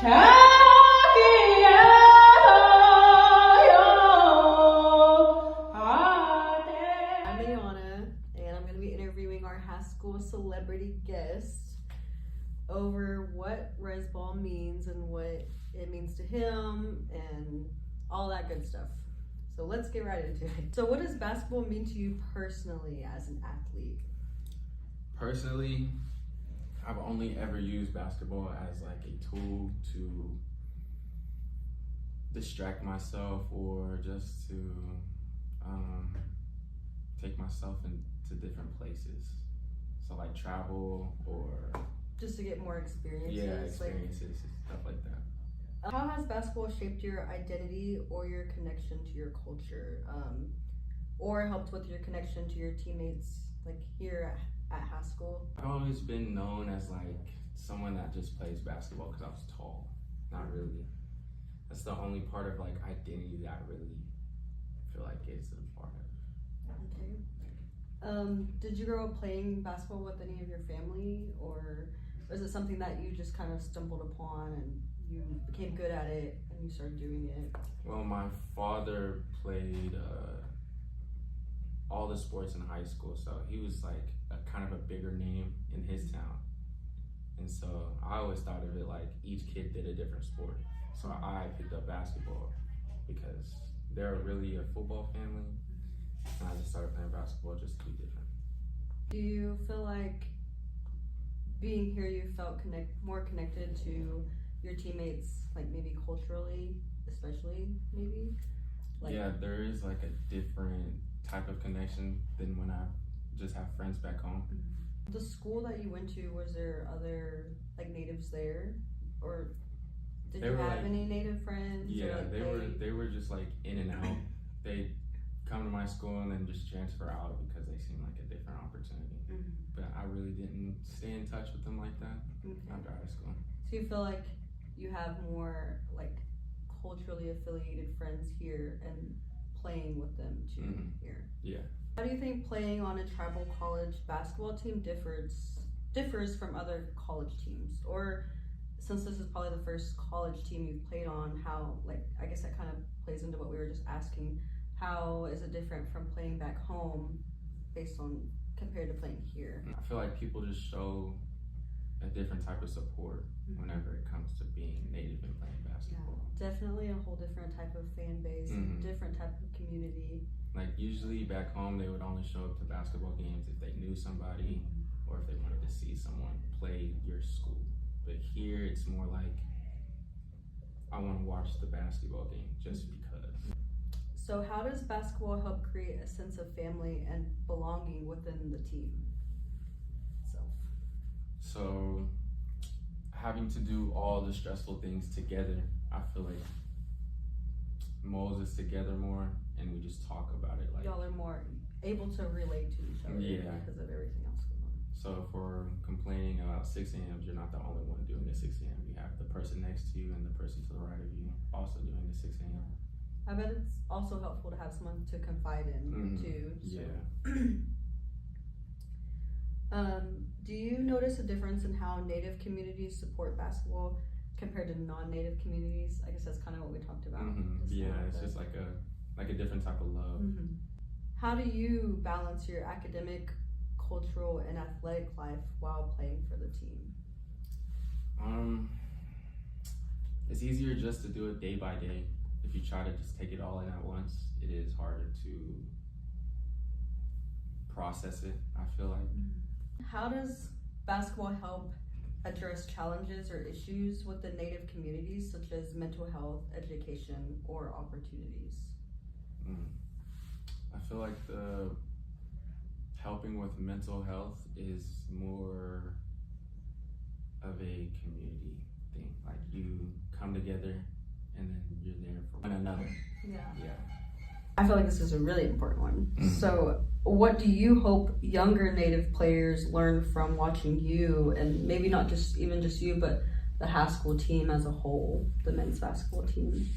I'm Ayana, and I'm going to be interviewing our high school celebrity guest over what res ball means and what it means to him and all that good stuff. So let's get right into it. So what does basketball mean to you personally as an athlete? Personally, I've only ever used basketball as like a tool to distract myself or just to take myself into different places. So like travel or Just to get more experiences? experiences and stuff like that. How has basketball shaped your identity or your connection to your culture, or helped with your connection to your teammates, like here at high school? I've always been known as like someone that just plays basketball because I was tall. Not really. That's the only part of like identity that I really feel like is a part of. Okay. Did you grow up playing basketball with any of your family, or was it something that you just kind of stumbled upon and you became good at it and you started doing it? Well, my father played all the sports in high school, so he was like a kind of a bigger name in his town. And so I always thought of it like each kid did a different sport. So I picked up basketball because they're really a football family, and I just started playing basketball just to be different. Do you feel like being here you felt more connected to your teammates, like maybe culturally, especially maybe? Yeah, there is like a different type of connection than when I just have friends back home. The school that you went to, was there other like natives there, or did They you were, have like- any native friends? Yeah, or, like, they were just like in and out. They come to my school and then just transfer out because they seem like a different opportunity. Mhm. But I really didn't stay in touch with them like that Okay. after high school. So you feel like you have more like culturally affiliated friends here and playing with them too here. Yeah. How do you think playing on a tribal college basketball team differs from other college teams? Or since this is probably the first college team you've played on, how, like, I guess that kind of plays into what we were just asking. How is it different from playing back home based on compared to playing here? I feel like people just show a different type of support whenever it comes to being native and playing basketball. Definitely a whole different type of fan base, different type of community. Like usually back home they would only show up to basketball games if they knew somebody or if they wanted to see someone play your school. But here it's more like I want to watch the basketball game just because. So how does basketball help create a sense of family and belonging within the team itself? So having to do all the stressful things together, I feel like molds us together more, and we just talk about it. Like Y'all are more able to relate to each other Yeah. because of everything else going on. so if we're complaining about 6 a.m., you're not the only one doing the 6 a.m. You have the person next to you and the person to the right of you also doing the 6 a.m. I bet it's also helpful to have someone to confide in too. So. Yeah. Do you notice a difference in how Native communities support basketball compared to non-Native communities? I guess that's kind of what we talked about. Yeah, it's just like a different type of love. How do you balance your academic, cultural, and athletic life while playing for the team? It's easier just to do it day by day. If you try to just take it all in at once, it is harder to process it, I feel like. How does basketball help address challenges or issues with the Native communities, such as mental health, education, or opportunities? I feel like the helping with mental health is more of a community thing. Like you come together and then you're there for one another. Yeah. Yeah. I feel like this is a really important one. So what do you hope younger Native players learn from watching you, and maybe not just you, but the high school team as a whole, the men's basketball team?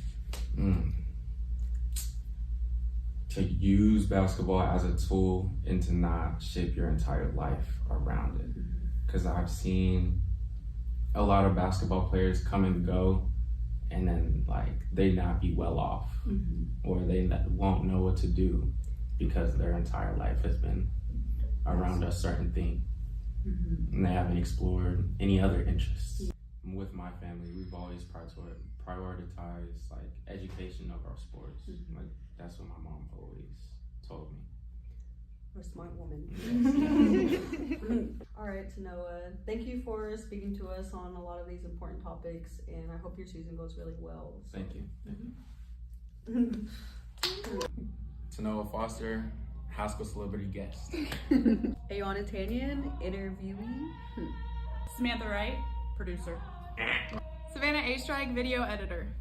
To use basketball as a tool and to not shape your entire life around it. Because I've seen a lot of basketball players come and go, and then like they not be well off, or they won't know what to do because their entire life has been around a certain thing, and they haven't explored any other interests. With my family, we've always prioritized like education of our sports. Like that's what my mom always told me. You're a smart woman. All right, Tanoa, thank you for speaking to us on a lot of these important topics, and I hope your season goes really well. So. Thank you. Tanoa Foster, high school celebrity guest. Ayana Tanyan, interviewee. Samantha Wright, producer. Savannah A. Strike, video editor.